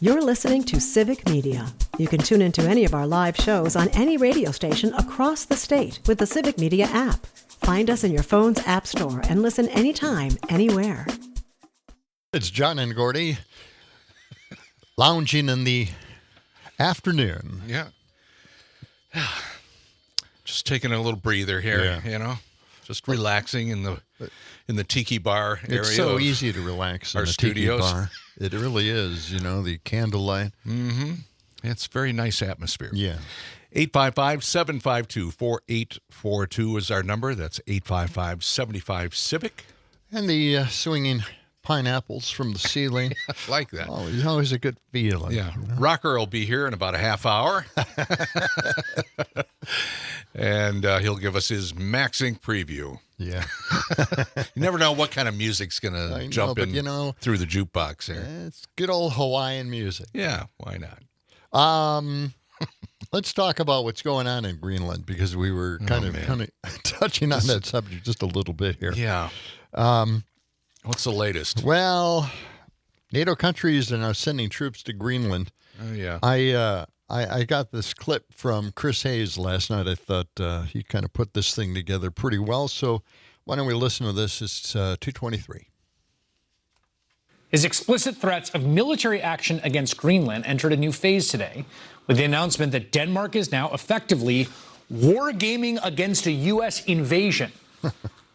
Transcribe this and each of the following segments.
You're listening to Civic Media. You can tune into any of our live shows on any radio station across the state with the Civic Media app. Find us in your phone's app store and listen anytime, anywhere. It's John and Gordy lounging in the afternoon. Yeah. Just taking a little breather here, you know, just relaxing in the tiki bar area. It's so easy to relax in the studios. Tiki bar. It really is, you know, the candlelight. Mm-hmm. It's a very nice atmosphere. Yeah. 855-752-4842 is our number. That's 855-75-CIVIC. And the swinging pineapples from the ceiling. I like that. Always a good feeling. Yeah. You know? Rokker will be here in about a half hour. And he'll give us his Maxing preview. Yeah. You never know what kind of music's going to jump in through the jukebox here. It's good old Hawaiian music. Yeah, why not? Let's talk about what's going on in Greenland, because we were kind of touching on that subject just a little bit here. Yeah. What's the latest? Well, NATO countries are now sending troops to Greenland. Oh, yeah. I got this clip from Chris Hayes last night. I thought he kind of put this thing together pretty well. So why don't we listen to this? It's 2:23. His explicit threats of military action against Greenland entered a new phase today with the announcement that Denmark is now effectively wargaming against a U.S. invasion.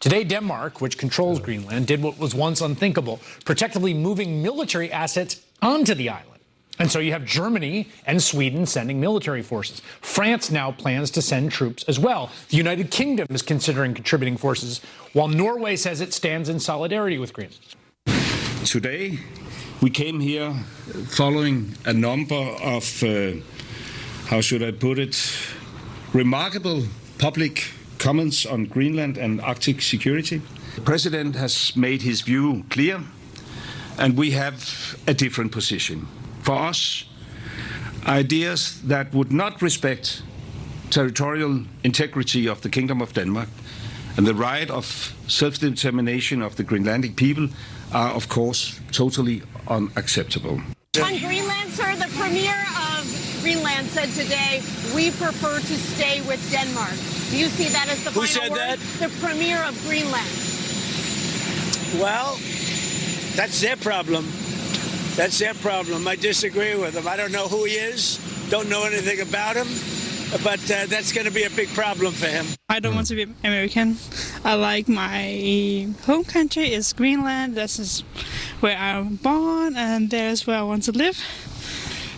Today, Denmark, which controls Greenland, did what was once unthinkable, protectively moving military assets onto the island. And so you have Germany and Sweden sending military forces. France now plans to send troops as well. The United Kingdom is considering contributing forces, while Norway says it stands in solidarity with Greenland. Today, we came here following a number of, how should I put it, remarkable public comments on Greenland and Arctic security. The President has made his view clear, and we have a different position. For us, ideas that would not respect territorial integrity of the Kingdom of Denmark and the right of self-determination of the Greenlandic people are, of course, totally unacceptable. On Greenland, sir, the Premier of Greenland said today, we prefer to stay with Denmark. Do you see that as the final word? That? The Premier of Greenland. Well, that's their problem. That's their problem. I disagree with him. I don't know who he is, don't know anything about him, but that's going to be a big problem for him. I don't want to be American. I like my home country is Greenland. This is where I'm born, and there's where I want to live.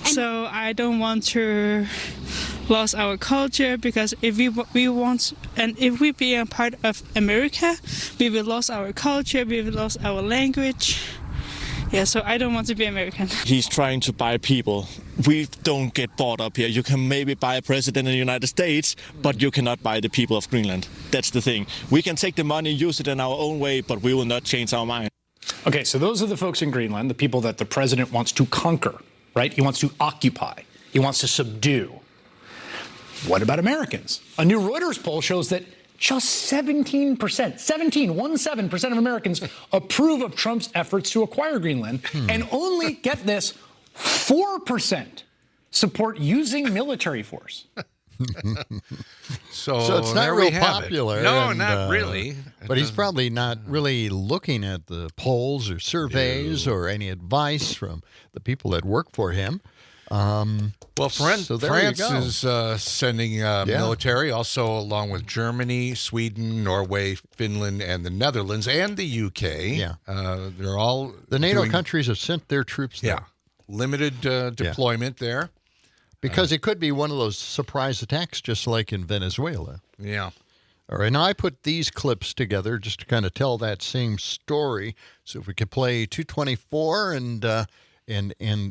So I don't want to lose our culture, because if we want, and if we be a part of America, we will lose our culture, we will lose our language. Yeah, so I don't want to be American. He's trying to buy people. We don't get bought up here. You can maybe buy a president in the United States, but you cannot buy the people of Greenland. That's the thing. We can take the money, use it in our own way, but we will not change our mind. Okay, so those are the folks in Greenland, the people that the president wants to conquer, right? He wants to occupy. He wants to subdue. What about Americans? A new Reuters poll shows that just 17% of Americans approve of Trump's efforts to acquire Greenland, and only, get this, 4% support using military force. So it's not real popular. No, not really. But he's probably not really looking at the polls or surveys or any advice from the people that work for him. Well, France is sending military, also along with Germany, Sweden, Norway, Finland, and the Netherlands, and the UK. Yeah. They're all the NATO countries have sent their troops there. Yeah, limited deployment there. Because it could be one of those surprise attacks, just like in Venezuela. Yeah. All right, now I put these clips together just to kind of tell that same story. So if we could play 224 and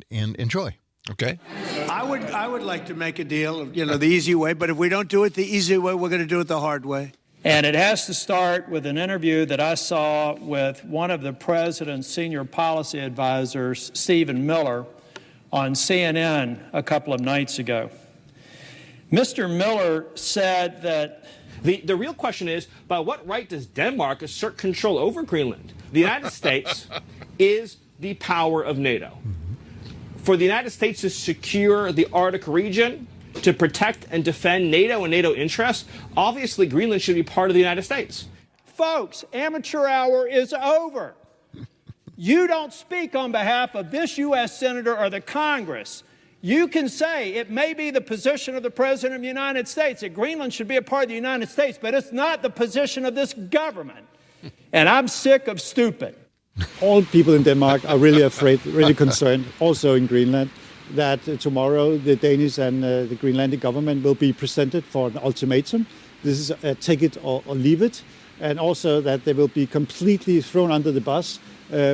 enjoy. Okay. I would like to make a deal, the easy way, but if we don't do it the easy way, we're going to do it the hard way. And it has to start with an interview that I saw with one of the president's senior policy advisors, Stephen Miller, on CNN a couple of nights ago. Mr. Miller said that the real question is, by what right does Denmark assert control over Greenland? The United States is the power of NATO. for the United States to secure the Arctic region, to protect and defend NATO and NATO interests, obviously Greenland should be part of the United States. Folks, amateur hour is over. You don't speak on behalf of this U.S. Senator or the Congress. You can say it may be the position of the President of the United States that Greenland should be a part of the United States, but it's not the position of this government. And I'm sick of stupid. All people in Denmark are really afraid, really concerned, also in Greenland, that tomorrow the Danish and the Greenlandic government will be presented for an ultimatum. This is take it or leave it. And also that they will be completely thrown under the bus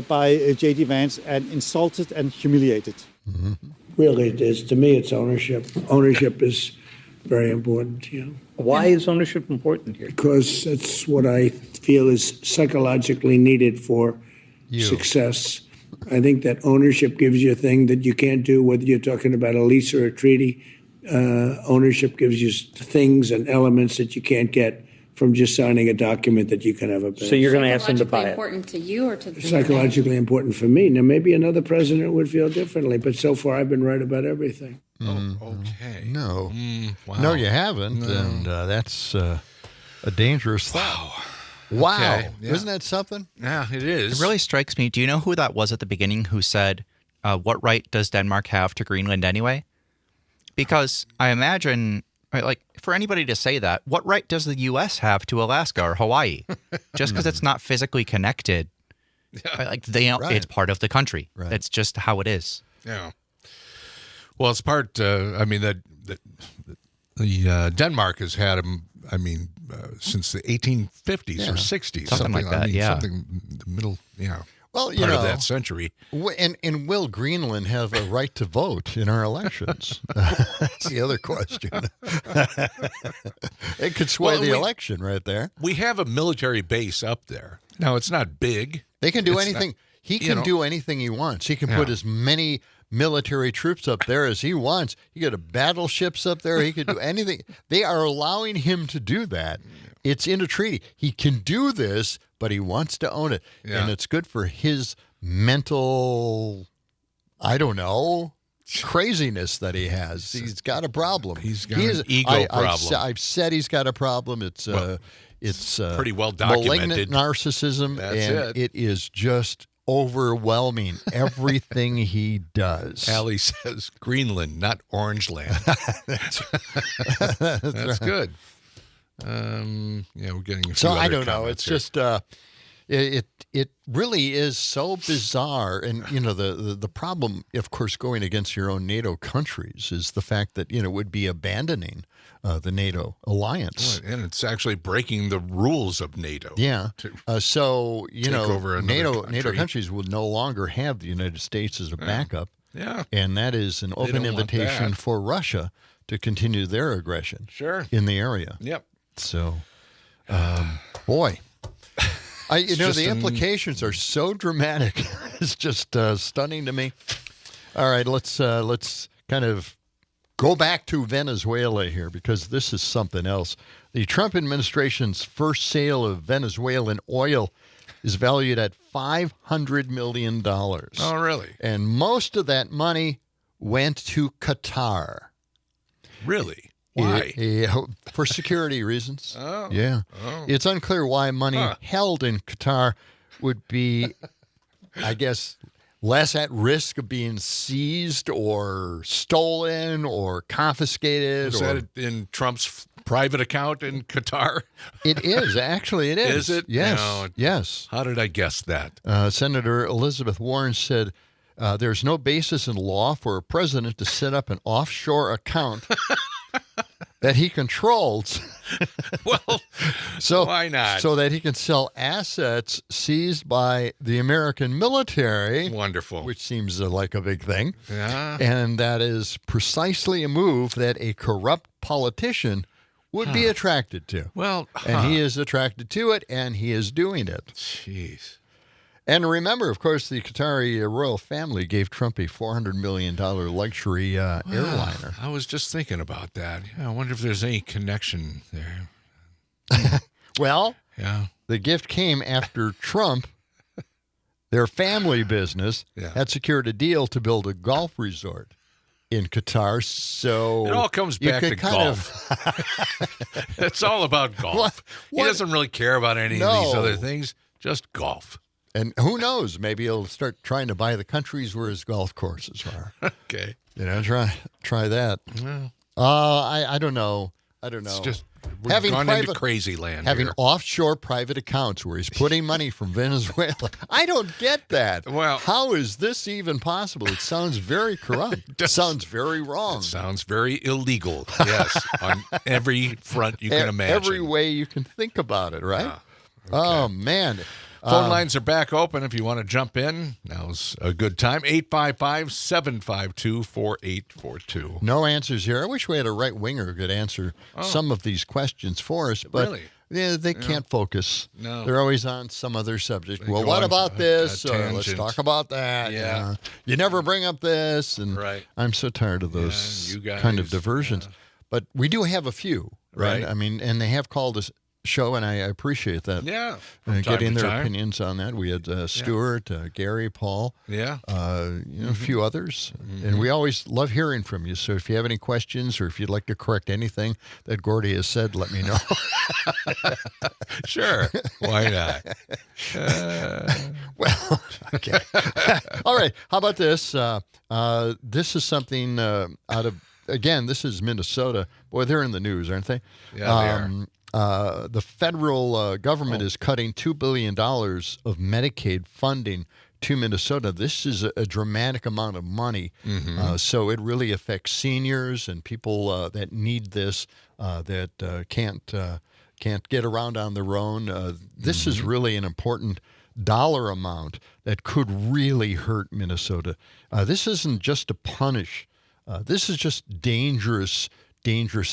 by J.D. Vance and insulted and humiliated. Mm-hmm. Really, it is. To me, it's ownership. Ownership is very important. Why is ownership important here? Because it's what I feel is psychologically needed for success. I think that ownership gives you a thing that you can't do, whether you're talking about a lease or a treaty. Ownership gives you things and elements that you can't get from just signing a document that you can have a bid. So you're going to ask them to buy it? Important to you or to the Psychologically important for me. Now, maybe another president would feel differently, but so far I've been right about everything. Oh, okay. No. Wow. No, you haven't, and that's a dangerous thought. Wow. Okay, yeah. Isn't that something? Yeah, it is. It really strikes me. Do you know who that was at the beginning who said, what right does Denmark have to Greenland anyway? Because I imagine, like, for anybody to say that, what right does the U.S. have to Alaska or Hawaii? Just because it's not physically connected, like it's part of the country. Right. That's just how it is. Yeah. Well, it's part. I mean, the Denmark has had them. I mean, since the 1850s or 60s, something like that. Something in the middle. Yeah. Well, part of that century. And will Greenland have a right to vote in our elections? That's the other question. It could sway the election right there. We have a military base up there. Now, it's not big. They can do anything. He can do anything he wants. He can put as many military troops up there as he wants. He could have battleships up there. He could do anything. They are allowing him to do that. It's in a treaty. He can do this, but he wants to own it. Yeah. And it's good for his mental, I don't know, craziness that he has. He's got a problem. He's got an ego problem. I've said he's got a problem. It's pretty well documented. Malignant narcissism. That's it is just overwhelming, everything he does. Allie says Greenland, not Orange Land. That's good. We're getting a few other I don't know. It's here. just it really is so bizarre, and the problem, of course, going against your own NATO countries is the fact that it would be abandoning the NATO alliance, and it's actually breaking the rules of NATO. Yeah. So over NATO countries will no longer have the United States as a backup. Yeah. And that is an open invitation for Russia to continue their aggression. In the area. Yep. So, boy, the implications are so dramatic. It's just stunning to me. All right, let's kind of go back to Venezuela here, because this is something else. The Trump administration's first sale of Venezuelan oil is valued at $500 million. Oh, really? And most of that money went to Qatar. Really? Why? For security reasons. Oh. Yeah. Oh. It's unclear why money held in Qatar would be, I guess, less at risk of being seized or stolen or confiscated. Is that in Trump's private account in Qatar? It is. Actually, it is. Is it? Yes. No. Yes. How did I guess that? Senator Elizabeth Warren said, there's no basis in law for a president to set up an offshore account that he controls. Well, why not? So that he can sell assets seized by the American military. Wonderful. Which seems like a big thing. Yeah. And that is precisely a move that a corrupt politician would be attracted to. Well, and he is attracted to it, and he is doing it. Jeez. And remember, of course, the Qatari royal family gave Trump a $400 million luxury airliner. I was just thinking about that. Yeah, I wonder if there's any connection there. Well, yeah, the gift came after Trump Their family business had secured a deal to build a golf resort in Qatar. So it all comes back to golf. It's all about golf. He doesn't really care about any of these other things, just golf. And who knows? Maybe he'll start trying to buy the countries where his golf courses are. Okay. Try that. Yeah. I don't know. It's just we've gone into crazy land. Having here. offshore private accounts where he's putting money from Venezuela. I don't get that. Well, how is this even possible? It sounds very corrupt. It sounds very wrong. It sounds very illegal. Yes, on every front you can imagine. Every way you can think about it, right? Yeah. Okay. Oh, man. Phone lines are back open if you want to jump in. Now's a good time. 855-752-4842. No answers here. I wish we had a right-winger who could answer some of these questions for us. But really? Yeah, they can't focus. No. They're always on some other subject. Well, what about this? Let's talk about that. Yeah. You never bring up this. And right. I'm so tired of those you guys, kind of diversions. Yeah. But we do have a few, right? I mean, and they have called us show, and I appreciate that. Yeah. Getting their opinions on that. We had Stuart, Gary, Paul. Yeah. A few others. And we always love hearing from you. So if you have any questions or if you'd like to correct anything that Gordy has said, let me know. Sure. Why not? Well, okay. All right. How about this? This is something out of, again, this is Minnesota. Boy, they're in the news, aren't they? Yeah, they are. The federal government is cutting $2 billion of Medicaid funding to Minnesota. This is a dramatic amount of money. So it really affects seniors and people that need this, that can't get around on their own. This is really an important dollar amount that could really hurt Minnesota. This isn't just to punish. This is just dangerous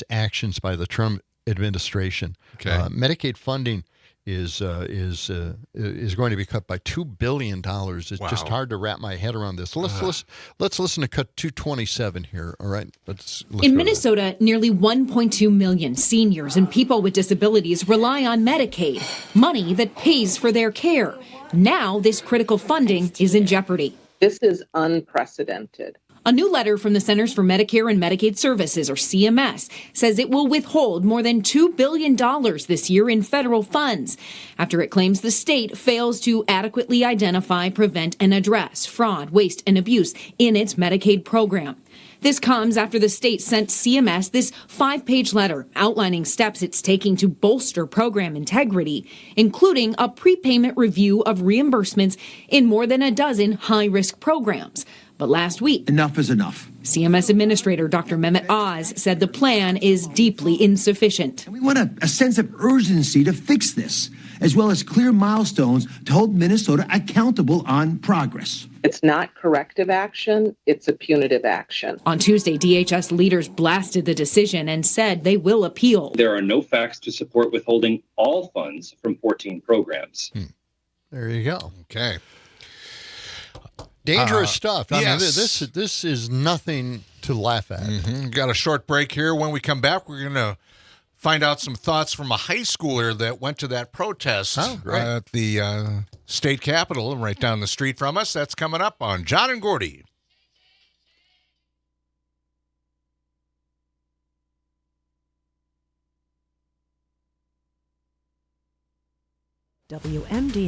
actions by the Trump administration. Okay. Medicaid funding is going to be cut by $2 billion. It's just hard to wrap my head around this. Let's listen to cut 227 here. All right. Let's in Minnesota, nearly 1.2 million seniors and people with disabilities rely on Medicaid, money that pays for their care. Now, this critical funding is in jeopardy. This is unprecedented. A new letter from the Centers for Medicare and Medicaid Services, or CMS, says it will withhold more than $2 billion this year in federal funds after it claims the state fails to adequately identify, prevent, and address fraud, waste, and abuse in its Medicaid program. This comes after the state sent CMS this 5-page letter outlining steps it's taking to bolster program integrity, including a prepayment review of reimbursements in more than a dozen high-risk programs. But last week, enough is enough. CMS Administrator Dr. Mehmet Oz said the plan is deeply insufficient. And we want a sense of urgency to fix this, as well as clear milestones to hold Minnesota accountable on progress. It's not corrective action, it's a punitive action. On Tuesday, DHS leaders blasted the decision and said they will appeal. There are no facts to support withholding all funds from 14 programs. There you go. Okay. Dangerous stuff. I mean, yes. this is nothing to laugh at. Got a short break here. When we come back, we're going to find out some thoughts from a high schooler that went to that protest at the state capitol right down the street from us. That's coming up on John and Gordy. WMDX.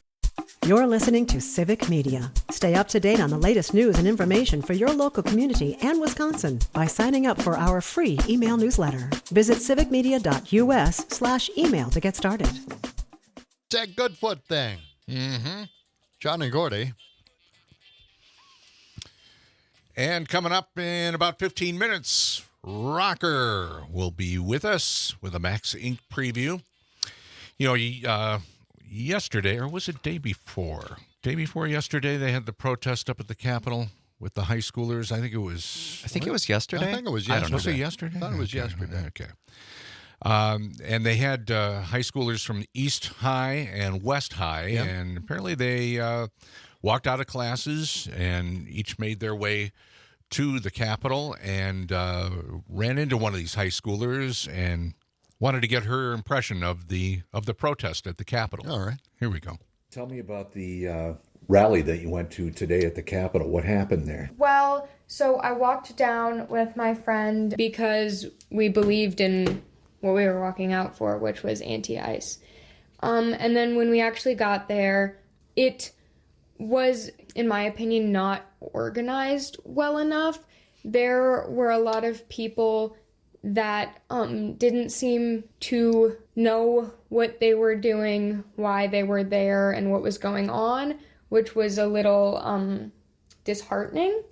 You're listening to Civic Media. Stay up to date on the latest news and information for your local community and Wisconsin by signing up for our free email newsletter. Visit civicmedia.us/email to get started. It's that Goodfoot thing. John and Gordy. And coming up in about 15 minutes, Rokker will be with us with a Max Inc. preview. You know, yesterday, or was it day before? Day before yesterday, they had the protest up at the Capitol with the high schoolers. I think it was yesterday. I think it was yesterday. Was it yesterday? I thought it was yesterday. Okay. And they had high schoolers from East High and West High, and apparently they walked out of classes and each made their way to the Capitol and ran into one of these high schoolers and wanted to get her impression of the protest at the Capitol. All right. Here we go. Tell me about the rally that you went to today at the Capitol. What happened there? Well, so I walked down with my friend because we believed in what we were walking out for, which was anti-ICE. And then when we actually got there, it was, in my opinion, not organized well enough. There were a lot of people that didn't seem to know what they were doing, why they were there, and what was going on, which was a little disheartening.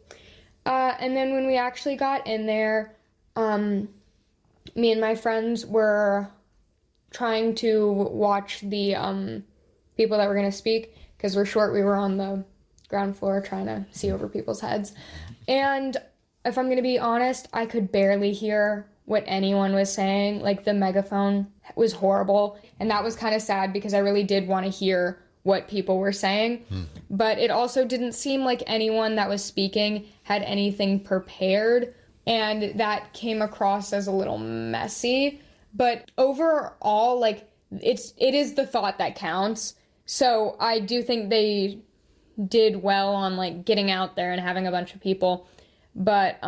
And then when we actually got in there, me and my friends were trying to watch the people that were going to speak, because we're short. We were on the ground floor trying to see over people's heads. And if I'm going to be honest, I could barely hear what anyone was saying. Like, the megaphone was horrible. And that was kind of sad because I really did want to hear what people were saying. But it also didn't seem like anyone that was speaking had anything prepared. And that came across as a little messy. But overall, like, it is the thought that counts. So I do think they did well on, like, getting out there and having a bunch of people. But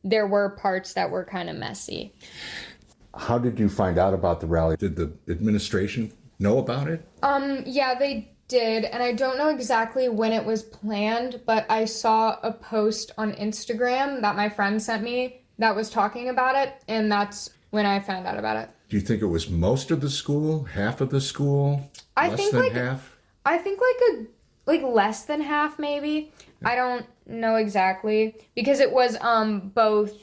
there were parts that were kind of messy. How did you find out about the rally? Did the administration know about it? Yeah, they did. And I don't know exactly when it was planned, but I saw a post on Instagram that my friend sent me that was talking about it. And that's when I found out about it. Do you think it was most of the school, half of the school, less than half? I think like less than half, maybe. I don't know exactly, because it was both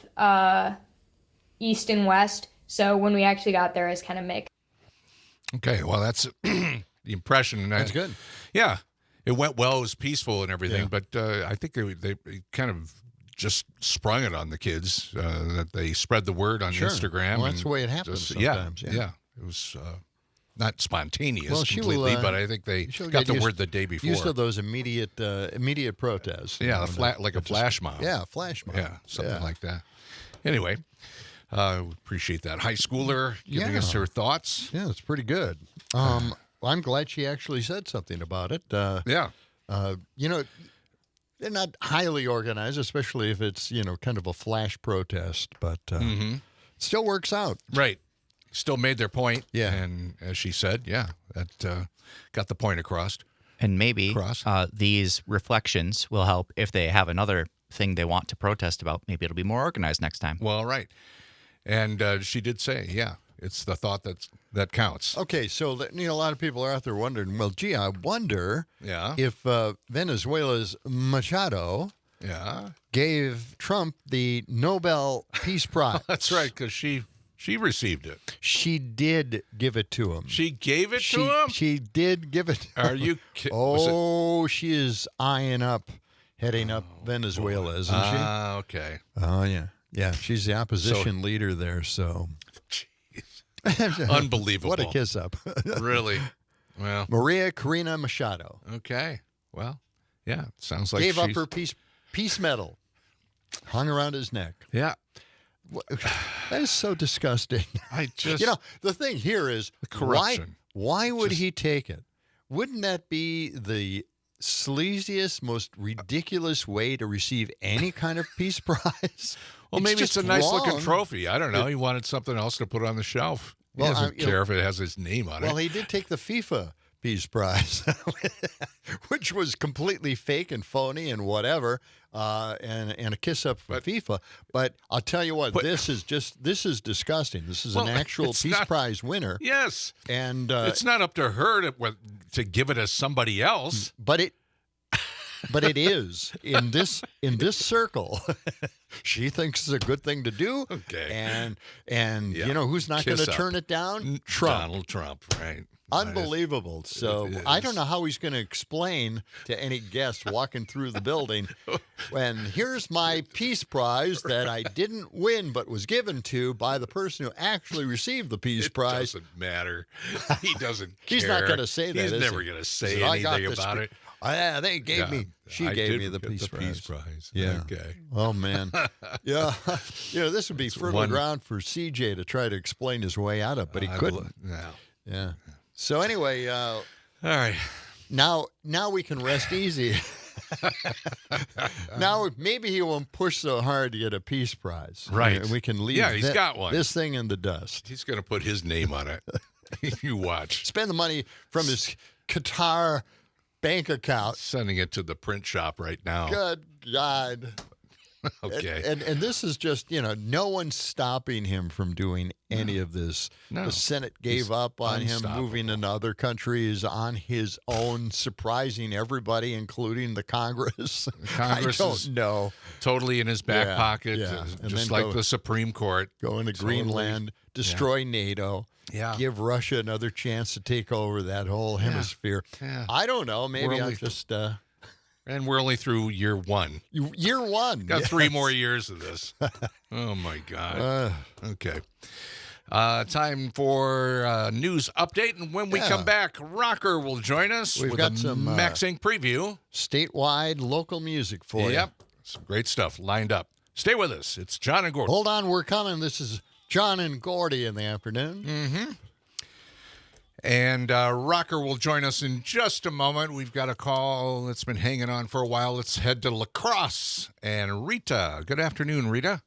east and west. So when we actually got there, it was kind of mixed. Okay, well, that's the impression. That's good. Yeah, it went well. It was peaceful and everything, but I think they kind of just sprung it on the kids, that they spread the word on Instagram. Well, that's the way it happens sometimes. Yeah. It was not spontaneous completely, but I think they got the word the day before. Used to those immediate protests. Yeah, like a flash mob. Yeah, flash mob. Yeah, something like that. Anyway, appreciate that. High schooler giving us her thoughts. Yeah, it's pretty good. Well, I'm glad she actually said something about it. They're not highly organized, especially if it's, kind of a flash protest, but it still works out. Right. Still made their point. Yeah. And as she said, that got the point across. And maybe these reflections will help if they have another thing they want to protest about. Maybe it'll be more organized next time. Well, right. And she did say, it's the thought that counts. Okay, so a lot of people are out there wondering, well, gee, I wonder if Venezuela's Machado gave Trump the Nobel Peace Prize. That's right, because she received it. She did give it to him. She gave it to him? She did give it to him. Are you kidding? Oh, she is heading up Venezuela, isn't she? Okay. Oh, yeah. Yeah, she's the opposition leader there, so. Jeez. Unbelievable. What a kiss up. Really? Well. Maria Corina Machado. Okay. Well, yeah, sounds like gave up her peace medal. Hung around his neck. Yeah. That is so disgusting. The thing here is corruption. Why would he take it? Wouldn't that be the sleaziest, most ridiculous way to receive any kind of peace prize? Well, maybe it's a nice looking trophy. I don't know. He wanted something else to put on the shelf. He doesn't care if it has his name on it. Well, he did take the FIFA Peace Prize, which was completely fake and phony and whatever, and a kiss up for FIFA. But I'll tell you what, this is disgusting. This is an actual Peace Prize winner. Yes, and it's not up to her to give it as somebody else. But it is in this circle. She thinks it's a good thing to do. Okay, and who's not going to turn it down? Trump. Donald Trump, right? Unbelievable. So I don't know how he's going to explain to any guest walking through the building when here's my Peace Prize that I didn't win but was given to by the person who actually received the Peace Prize. It doesn't matter. He doesn't care. He's not going to say that. He's never going to say anything about it. Yeah, they gave me. She gave me the Peace Prize. Yeah. Okay. Oh man. Yeah. This would be fertile ground for CJ to try to explain his way out of, but he couldn't. No. Yeah. So anyway, all right. Now we can rest easy. Now maybe he won't push so hard to get a peace prize. Right. And we can leave he's got one. This thing in the dust. He's going to put his name on it. You watch. Spend the money from his Qatar bank account. Sending it to the print shop right now. Good God. Okay. And this is just, no one's stopping him from doing any of this. No. The Senate gave up on him moving into other countries on his own, surprising everybody, including the Congress. Congress I don't know. Totally in his back pocket, And just then like the Supreme Court. Go into Greenland, destroy NATO. Yeah. Give Russia another chance to take over that whole hemisphere. Yeah. I don't know. Maybe I'm just... And we're only through year one. Year one. Got 3 more years of this. Oh, my God. Okay. Time for news update. And when we come back, Rokker will join us with got a some Max Inc. preview. Statewide local music for you. Yep. Some great stuff lined up. Stay with us. It's John and Gordy. Hold on. We're coming. This is John and Gordy in the afternoon. Mm-hmm. And Rokker will join us in just a moment. We've got a call that's been hanging on for a while. Let's head to La Crosse. And Rita. Good afternoon, Rita.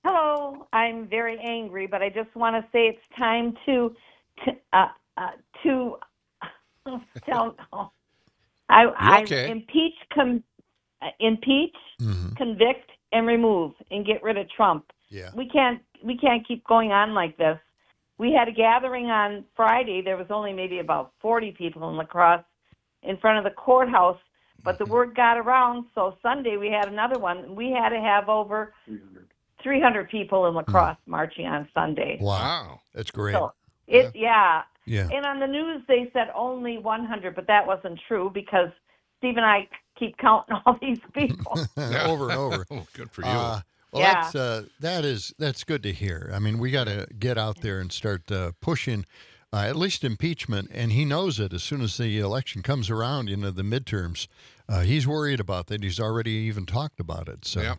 Hello. I'm very angry, but I just want to say it's time to impeach, convict, and remove, and get rid of Trump. Yeah. We can't keep going on like this. We had a gathering on Friday. There was only maybe about 40 people in La Crosse in front of the courthouse, but the word got around, so Sunday we had another one. We had to have over 300 people in La Crosse marching on Sunday. Wow. That's great. So Yeah. And on the news they said only 100, but that wasn't true because Steve and I keep counting all these people. Over and over. Oh, good for you. Yeah. That's good to hear. I mean, we got to get out there and start pushing at least impeachment, and he knows it as soon as the election comes around, the midterms. He's worried about that. He's already even talked about it. So. Yeah.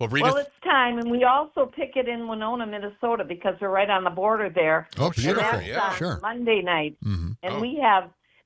Well, Rita, it's time, and we also picket in Winona, Minnesota, because we're right on the border there. Oh, beautiful. And that's on Monday night. Mm-hmm. And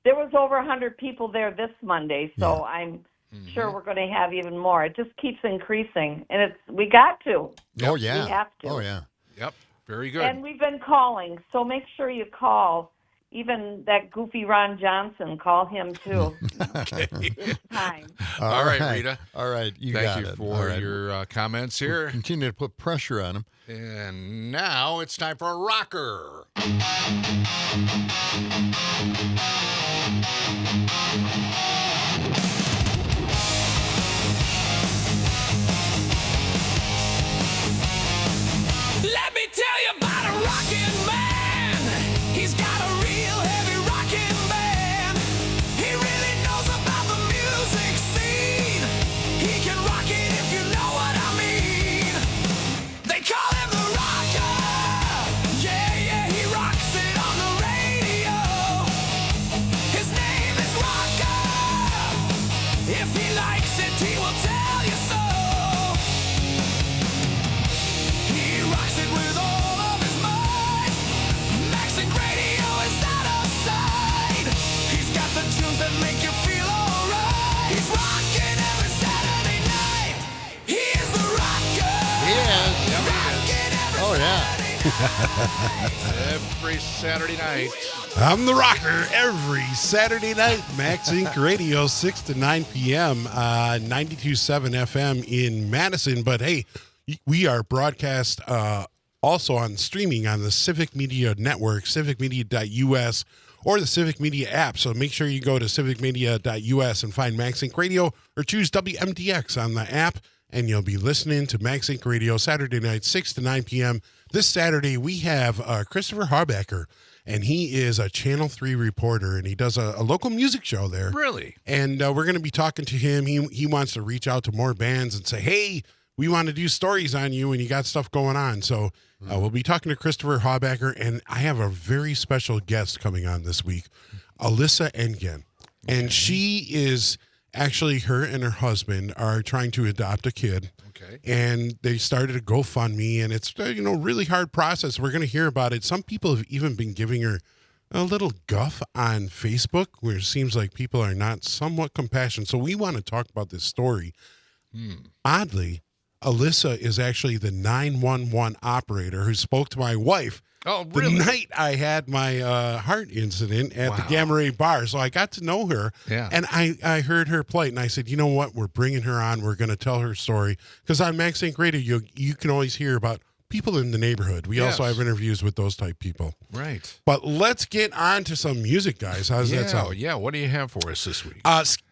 there was over 100 people there this Monday, so I'm sure we're going to have even more. It just keeps increasing, and we got to. Oh, yeah. We have to. Oh, yeah. Yep. Very good. And we've been calling, so make sure you call. Even that goofy Ron Johnson, call him too. Okay. It's time. All right, Rita. All right, Thank you for your comments here. We'll continue to put pressure on him. And now it's time for a Rokker. Let me tell you about a rockin' man. He's got a real heavy rockin' band. He really knows about the music scene. He can rock it if you know what I mean. They call him the Rokker. Yeah, he rocks it on the radio. His name is Rokker. If he likes it, he will tell you so. He rocks it with all of his might. Maxing radio is out of sight. He's got the tunes that make you feel alright. He's rocking every Saturday night. He is the Rokker. He is. Rocking every Oh, yeah. Every Saturday night. I'm the Rokker every Saturday night. Max Inc. Radio, 6 to 9 p.m., 92.7 FM in Madison. But, hey, we are broadcast also on streaming on the Civic Media Network, civicmedia.us, or the Civic Media app. So make sure you go to civicmedia.us and find Max Inc. Radio, or choose WMDX on the app, and you'll be listening to Max Inc. Radio Saturday night, 6 to 9 p.m. This Saturday, we have Christopher Harbacker, and he is a Channel 3 reporter, and he does a local music show there. Really? And we're going to be talking to him. He wants to reach out to more bands and say, hey, we want to do stories on you, and you got stuff going on. So we'll be talking to Christopher Harbacker, and I have a very special guest coming on this week, Alyssa Engen. And she is actually, her and her husband are trying to adopt a kid. Okay. And they started a GoFundMe, and it's really hard process. We're going to hear about it. Some people have even been giving her a little guff on Facebook where it seems like people are not somewhat compassionate. So we want to talk about this story. Oddly, Alyssa is actually the 911 operator who spoke to my wife the night I had my heart incident at the Gamma Ray bar. So I got to know her, and I heard her plight, and I said, you know what? We're bringing her on. We're going to tell her story. Because on Max Inc. Radio, you can always hear about people in the neighborhood. We also have interviews with those type people. Right. But let's get on to some music, guys. How's that sound? Yeah, what do you have for us this week?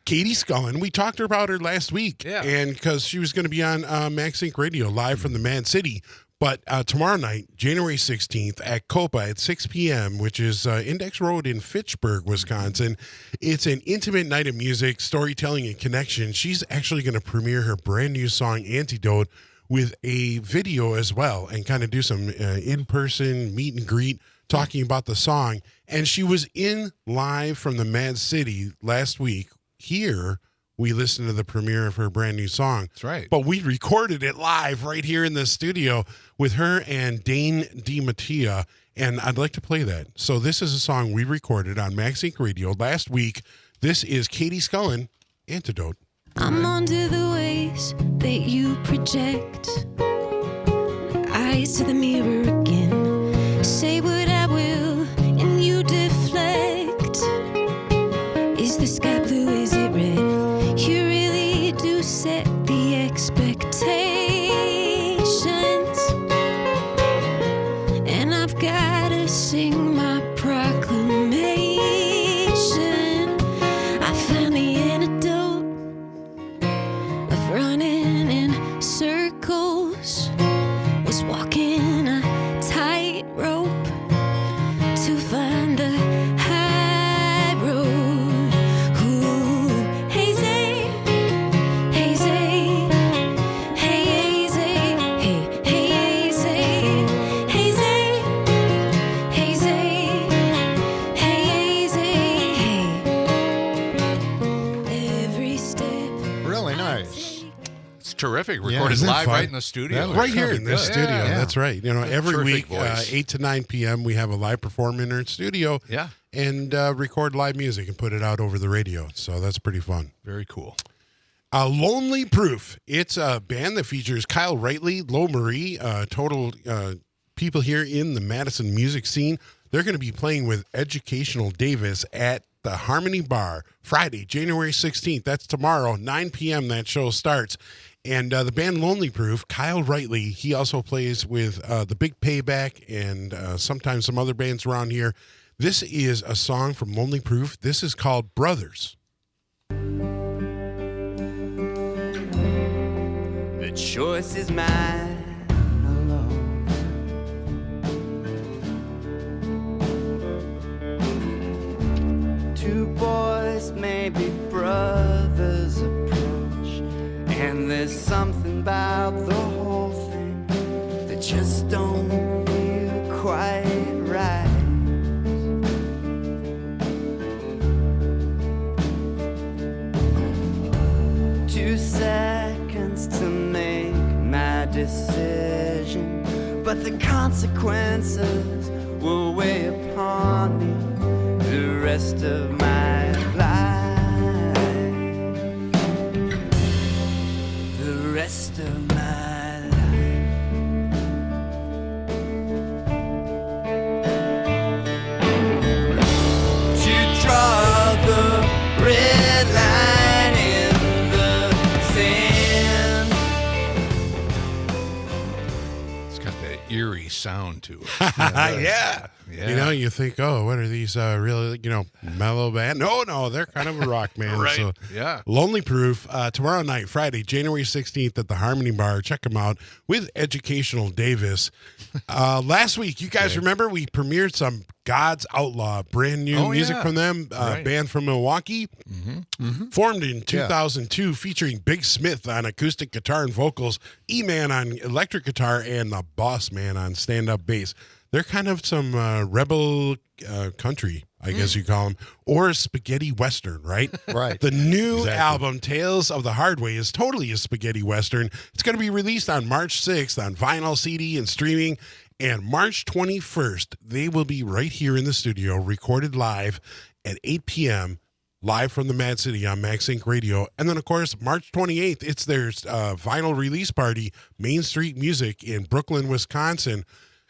Katie Scullin. We talked about her last week. Yeah. And because she was going to be on Max Inc. Radio live from the Mad City. But tomorrow night, January 16th at Copa at 6 p.m., which is Index Road in Fitchburg, Wisconsin. It's an intimate night of music, storytelling, and connection. She's actually going to premiere her brand new song, Antidote, with a video as well, and kind of do some in-person meet and greet talking about the song. And she was in live from the Mad City last week. Here, we listened to the premiere of her brand new song. That's right. But we recorded it live right here in the studio with her and Dane DiMattia, and I'd like to play that. So this is a song we recorded on Max Inc. Radio last week. This is Katie Scullin, Antidote. I'm under the ways that you project. Eyes to the mirror again. Say what I will, and you deflect. Is the sky blue? Is it red? You really do set the expectations. And I've gotta sing my proclamation. I found the antidote of running in circles, was walking a tightrope to find the high road. Ooh, hazy, hazy, hazy, hey, hazy, hazy, hazy, hazy, every step. Really nice. It's terrific. Yeah, Recorded isn't it live fun? right in the studio. Right here in this studio. Yeah. That's right. You know, every Terrific week, voice. 8 to 9 p.m., we have a live performer in our studio. Yeah. And record live music and put it out over the radio. So that's pretty fun. Very cool. Lonely Proof. It's a band that features Kyle Rightly, Lo Marie, total people here in the Madison music scene. They're going to be playing with Educational Davis at the Harmony Bar Friday, January 16th. That's tomorrow, 9 p.m. that show starts. And the band Lonely Proof, Kyle Rightly, he also plays with The Big Payback and sometimes some other bands around here. This is a song from Lonely Proof. This is called Brothers. The choice is mine alone. Two boys, maybe brothers approach, and there's something about the whole thing that just don't feel quite right. 2 seconds to make my decision, but the consequences will weigh upon me the rest of my life. The rest of my life. To draw the red line in the sand. It's got that eerie sound to it. Yeah. You know, you think, oh, what are these really, mellow band? No, they're kind of a rock band. Right. So, Yeah. Lonely Proof, tomorrow night, Friday, January 16th at the Harmony Bar. Check them out with Educational Davis. Last week, you guys remember we premiered some God's Outlaw, brand new music from them, Right. band from Milwaukee. Formed in 2002, featuring Big Smith on acoustic guitar and vocals, E-Man on electric guitar, and the Boss Man on stand-up bass. They're kind of some rebel country, I guess you call them, or spaghetti western, right? Right. The new album, Tales of the Hard Way, is totally a spaghetti western. It's going to be released on March 6th on vinyl, CD, and streaming. And March 21st, they will be right here in the studio, recorded live at 8 p.m., live from the Mad City on Max Inc. Radio. And then, of course, March 28th, it's their vinyl release party, Main Street Music in Brooklyn, Wisconsin.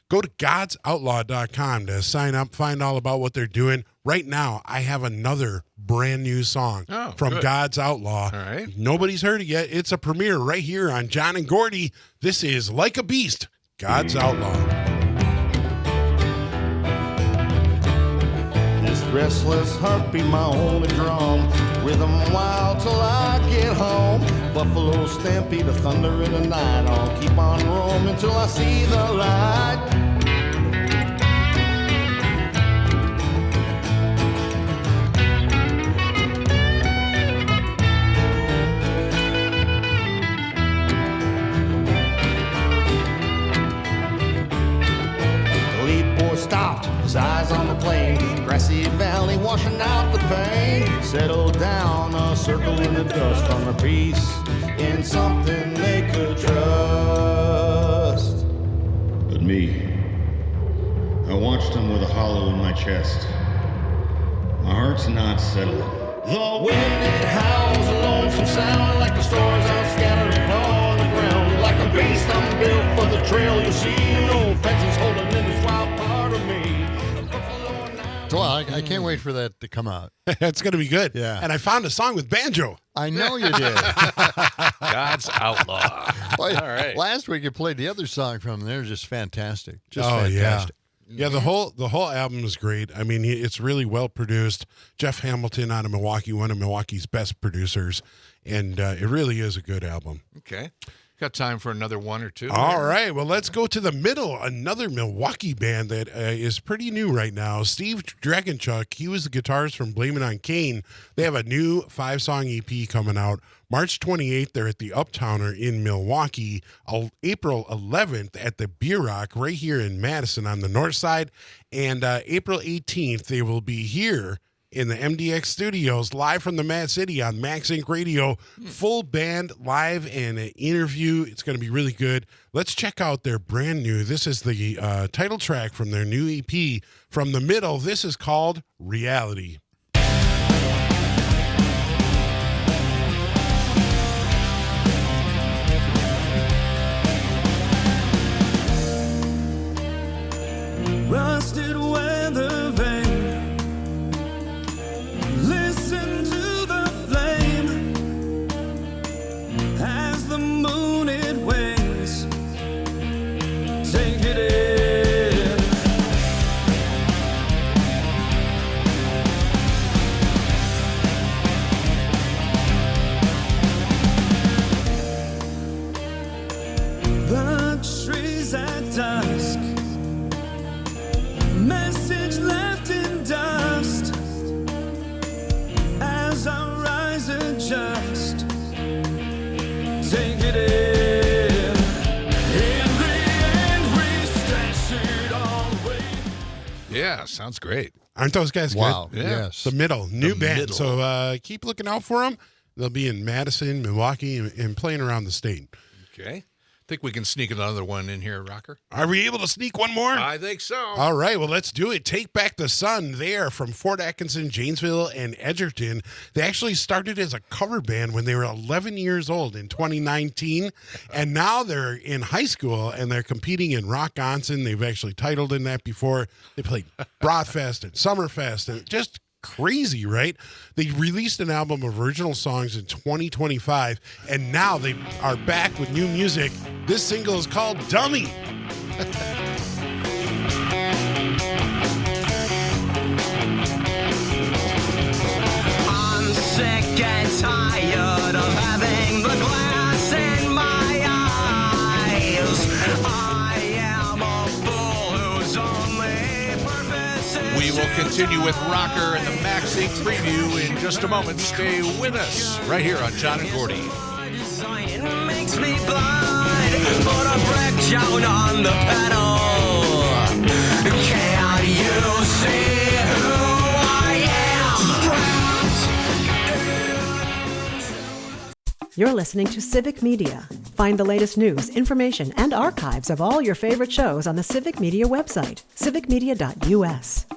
Go to godsoutlaw.com to sign up, find all about what they're doing. Right now, I have another brand new song from good. God's Outlaw. All right. Nobody's heard it yet. It's a premiere right here on John and Gordy. This is Like a Beast, God's Outlaw. This restless heart be my only drum. Rhythm wild till I get home. Buffalo stampede, a thunder in the night. I'll keep on roaming till I see the light. Stopped, his eyes on the plain, grassy valley washing out the pain. Settled down, a circle in the dust on a piece in something they could trust. But me, I watched him with a hollow in my chest. My heart's not settled. The wind it howls, a lonesome sound, like the stars out scattered upon the ground. Like a beast I'm built for the trail you see. No fences holding in this wild part of me. Well, I can't wait for that to come out. It's going to be good. Yeah. And I found a song with banjo. I know you did. God's Outlaw. Well, All right. Last week you played the other song from them. They're just fantastic. Just Oh, fantastic. Yeah, the whole album is great. I mean, it's really well produced. Jeff Hamilton out of Milwaukee, one of Milwaukee's best producers, and it really is a good album. Okay. Got time for another one or two? All right, well, let's go to the middle. Another Milwaukee band that is pretty new right now. Steve Dragonchuk, he was the guitarist from Blame It on Kane. They have a new 5-song EP coming out. March 28th, they're at the Uptowner in Milwaukee. April 11th at the Beer Rock right here in Madison on the north side. And April 18th, they will be here in the MDX studios, live from the Mad City on Max Inc. Radio. Full band, live, and an interview. It's going to be really good. Let's check out their brand new. This is the title track from their new EP. From the middle, this is called Reality. Rusted weather vane. Listen to the flame as the moon it wanes. Take it in. The trees at dusk. Message left in dust as I rise adjust. Take it in. In the end, we stretch it all away. Yeah, sounds great. Aren't those guys Wow, good? yes. The middle, new band. middle. So keep looking out for them. They'll be in Madison, Milwaukee, and playing around the state. Okay. Think we can sneak another one in here, Rocker? Are we able to sneak one more? I think so. All right, well, let's do it. Take Back the Sun. They are from Fort Atkinson, Janesville, and Edgerton. They actually started as a cover band when they were 11 years old in 2019, and now they're in high school, and they're competing in Rock-Onson. They've actually titled in that before. They played Broadfest and Summerfest, and just crazy, right? They released an album of original songs in 2025, and now they are back with new music. This single is called Dummy. I'm sick and tired of having the glass in my eyes. I am a fool whose only purpose is We will continue with Rocker and the Max Inc. preview in just a moment. Stay with us right here on John and Gordy. It makes me blind, but I break down on the pedal. Can you see who I am? You're listening to Civic Media. Find the latest news, information, and archives of all your favorite shows on the Civic Media website, civicmedia.us.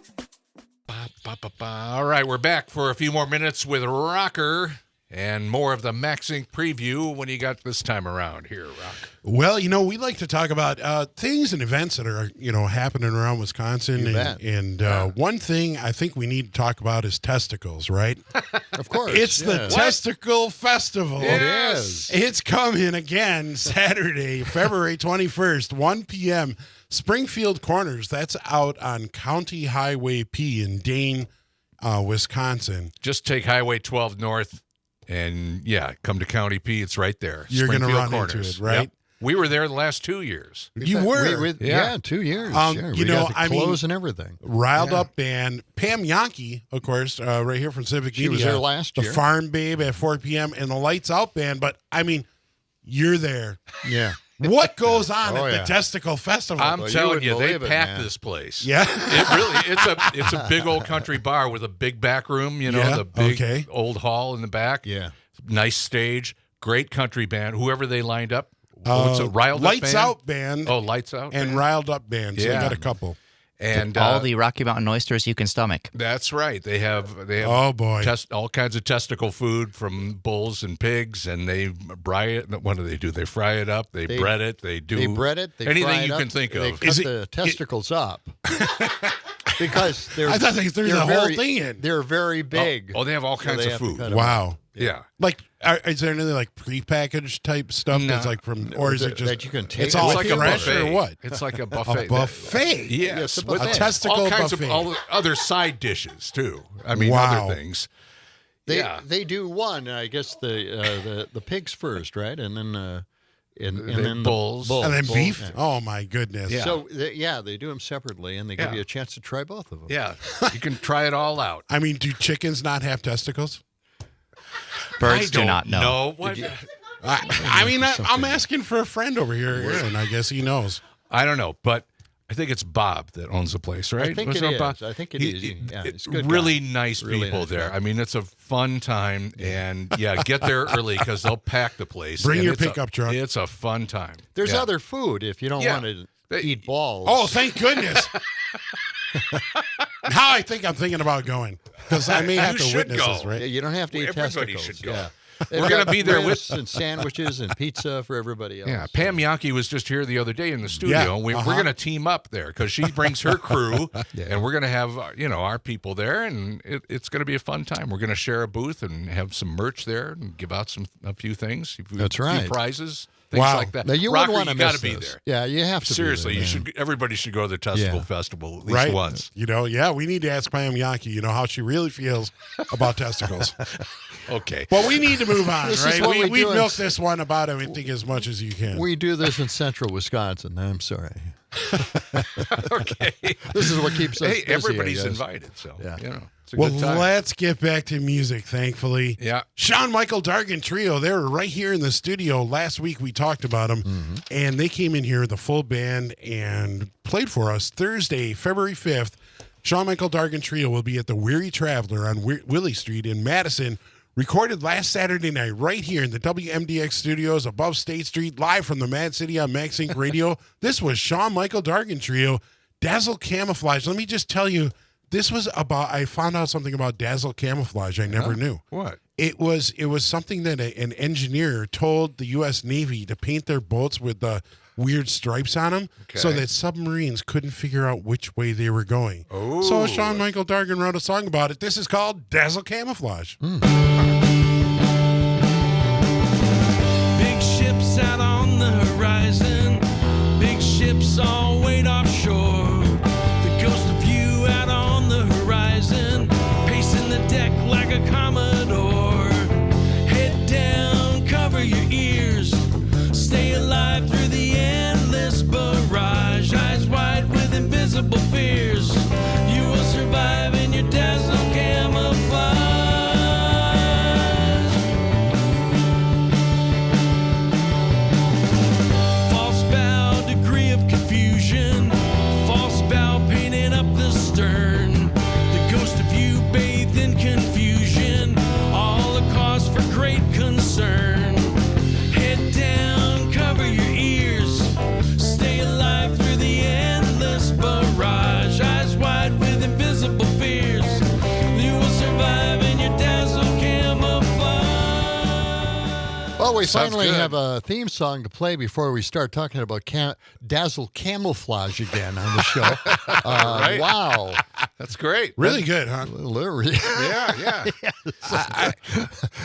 All right, we're back for a few more minutes with Rokker and more of the MaxInc preview. What do you got this time around here, Rock? Well, we like to talk about things and events that are, happening around Wisconsin. And one thing I think we need to talk about is testicles, right? Of course. It's the Testicle Festival. It is. It's coming again Saturday, February 21st, 1 p.m. Springfield Corners. That's out on County Highway P in Dane, Wisconsin. Just take Highway 12 north and, come to County P. It's right there. You're going to run Corners. into it, right? Yep. We were there the last 2 years. You were? Yeah, 2 years. Sure. We got the clothes and everything. Riled up band. Pam Yankee, of course, right here from Civic Media. She was there last year. The Farm Babe at 4 p.m. and the Lights Out band. But, you're there. Yeah. What goes on at the Testicle Festival? I'm telling you, they packed this place. Yeah. It's a big old country bar with a big back room, the big old hall in the back. Yeah. Nice stage, great country band, whoever they lined up. What's a Riled Up Lights Out band. Oh, Lights Out and band? Riled Up band. So they got a couple. And all the Rocky Mountain oysters you can stomach. That's right. They have oh boy, all kinds of testicle food from bulls and pigs, and they fry it. What do? They fry it up. They bread it. They bread it. They anything fry it you up, can think they of. Cut the testicles up because they're. I thought there's a whole thing in. They're very big. Oh, they have all kinds of food. Wow. Yeah. Like, is there anything like prepackaged type stuff that's like from, or is it just that you can take? It's all like a fresh buffet. or what? It's like a buffet. A buffet. Yes, a with buffet. A testicle all kinds buffet. of all other side dishes too. Wow. Other things. They do one. I guess the pigs first, right, and then and then bulls, and then beef. Yeah. Oh my goodness! Yeah. So they do them separately, and they give you a chance to try both of them. Yeah, you can try it all out. Do chickens not have testicles? Birds do not know. What? I'm asking for a friend over here, and I guess he knows. I don't know, but I think it's Bob that owns the place, right? I think it is. I think it is. Yeah, it's a good really guy. nice Really people nice there. guy. It's a fun time, and get there early because they'll pack the place. Bring and your it's pickup truck. It's a fun time. There's other food if you don't want to eat balls. Oh, thank goodness! Now I think I'm thinking about going because I may have to witness this, right? Yeah, you don't have to eat Everybody testicles. should go. Yeah. We're going to be there with and sandwiches and pizza for everybody else. Yeah, Pam Yankee was just here the other day in the studio. We're going to team up there because she brings her crew, and we're going to have our people there, and it's going to be a fun time. We're going to share a booth and have some merch there and give out a few things. That's a right. few prizes. Things like that. Now you Rokker, want to got to miss be this. there. Yeah, you have to. Seriously, be there, everybody should go to the Testicle Festival at least once. We need to ask Pam Yankee, how she really feels about testicles. Okay. But we need to move on, This is right? what We've do milked this one about everything as much as you can. We do this in central Wisconsin. I'm sorry. Okay. This is what keeps us busy, everybody's I guess. invited, so it's a Well, good time. let's get back to music, thankfully. Yeah. Sean Michael Dargan Trio, they were right here in the studio. Last week we talked about them, and they came in here, the full band, and played for us Thursday, February 5th. Sean Michael Dargan Trio will be at the Weary Traveler on Willie Street in Madison. Recorded last Saturday night right here in the WMDX studios above State Street, live from the Mad City on MaxInc Radio. This was Sean Michael Dargan Trio, Dazzle Camouflage. Let me just tell you, this was about, I found out something about Dazzle Camouflage I never knew. What? It was something that an engineer told the U.S. Navy to paint their boats with the weird stripes on them so that submarines couldn't figure out which way they were going. Oh. So Sean Michael Dargan wrote a song about it. This is called Dazzle Camouflage. Big ships out on the horizon, big ships all wait offshore. The ghost of you out on the horizon, pacing the deck like a commodore. Head down, cover your ears, stay alive through the endless barrage. Eyes wide with invisible fears, you will survive in your dazzle camouflage. False bow, degree of confusion, Well, we Sounds finally good. have a theme song to play before we start talking about Dazzle Camouflage again on the show. Right? Wow. That's great. Really good, huh? Yeah.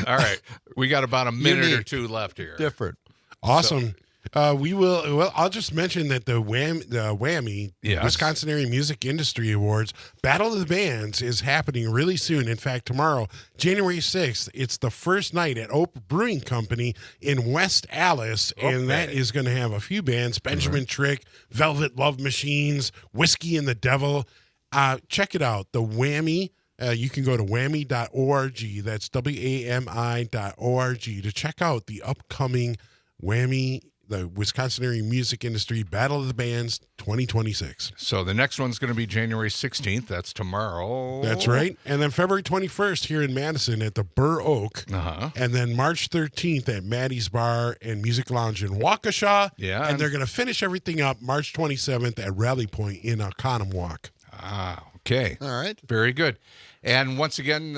All right. We got about a minute or two left here. Different. Awesome. I'll just mention that the WAMI, Yes. Wisconsin Area Music Industry Awards, Battle of the Bands is happening really soon. In fact, tomorrow, January 6th, it's the first night at Oak Brewing Company in West Allis, and that is going to have a few bands, Benjamin Trick, Velvet Love Machines, Whiskey and the Devil. Check it out, the WAMI. You can go to whammy.org. That's WAMI.org to check out the upcoming WAMI, the Wisconsin Area Music Industry Battle of the Bands 2026. So the next one's going to be January 16th. That's tomorrow. That's right. And then February 21st here in Madison at the Burr Oak. And then March 13th at Maddie's Bar and Music Lounge in Waukesha. Yeah. And they're going to finish everything up March 27th at Rally Point in Oconomowoc. Okay. All right. Very good. And once again,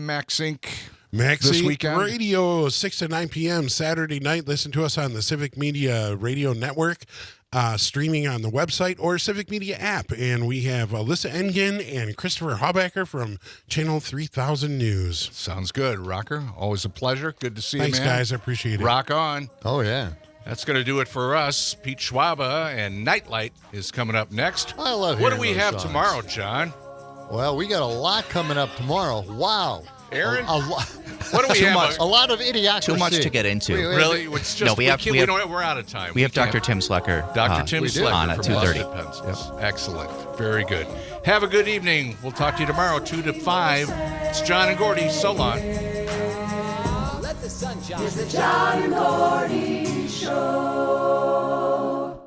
Max Inc. Max this Inc. weekend. Radio, 6 to 9 p.m. Saturday night. Listen to us on the Civic Media Radio Network, streaming on the website or Civic Media app. And we have Alyssa Engen and Christopher Haubacker from Channel 3000 News. Sounds good. Rokker, always a pleasure. Good to see Thanks, you, man. guys. I appreciate it. Rock on. Oh, yeah. That's going to do it for us. Pete Schwaba and Nightlight is coming up next. I love What do hearing we those have songs. tomorrow, John? Well, we got a lot coming up tomorrow. Wow. Aaron? A lot. What do we Too have? much. A lot of idiocracy. Too much to get into. Really? It's just, No, we're out of time. We have Dr. Tim Slecker Dr. Tim Slecker on at from 2:30. Busted Pencils. Excellent. Very good. Have a good evening. We'll talk to you tomorrow, 2 to 5. It's John and Gordy. So long. Let the sunshine. It's the John and Gordy Show.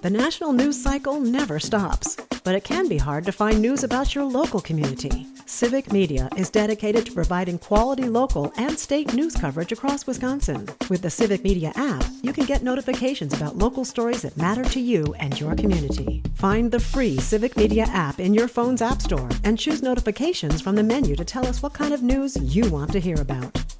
The national news cycle never stops, but it can be hard to find news about your local community. Civic Media is dedicated to providing quality local and state news coverage across Wisconsin. With the Civic Media app, you can get notifications about local stories that matter to you and your community. Find the free Civic Media app in your phone's app store and choose notifications from the menu to tell us what kind of news you want to hear about.